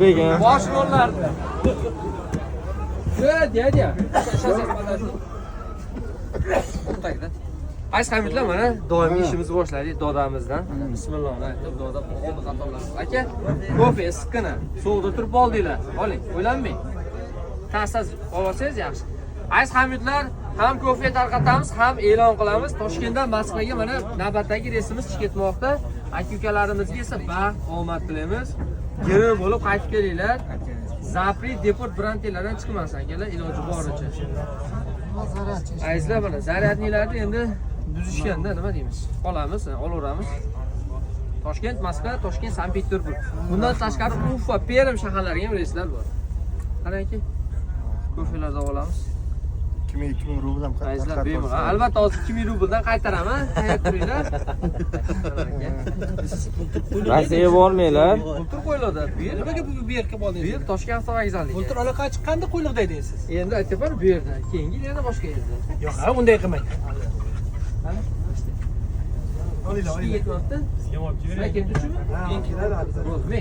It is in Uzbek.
Bosh rollar. Dядя. Ayz hamidlar mana doimiy ishimizni boshladik dodamizdan. Bismillah aytib doda qo'lni qatorlab. Aka, kofe issiqqina sovuqda turib oldinglar. Oling, o'ylanmang. Ta'siz olsangiz yaxshi. Ayz hamidlar ham kofe tarqatamiz, ham e'lon qilamiz. Toshkentdan Moskvaga mana navbatdagi reysimiz chiqib ketmoqda. Aka-ukalarimizga esa baxt, omad tilaymiz. Giri bo'lib qaytib kelinglar. Zapri deport brantelaridan chiqmasin akalar, iloji boricha. Ayzlar mana zaryadnilarni endi buzishganda nima deymiz? Qolamiz, olaveramiz. Toshkent, Moskva, Toshkent, Sankt-Peterburg. Bundan tashqari Ufa, Perm shaharlariga ham reyslar bor. Qarangki, ko'chalarda olamiz. 2000 rubldan Ayzlar bemalol. Albatta hozir 2000 rubldan qaytaraman. Tayyor turinglar. Rossiyaga bormanglar. Bultur qo'yiladi. Nimaga bu yerga bo'ldingiz? Bu yer Toshkent avtovokzaliga. Bultur aloqa chiqqanda qo'yliqda edingiz siz. Endi aytibman bu yerda, keyingi yana boshqa yerda. Yo'q, ha, unday qilmang. Olinglar, olinglar. Yetyapti. Sizga olib kelay. Keyin tushumi? Keyin keladi. Bo'ldi.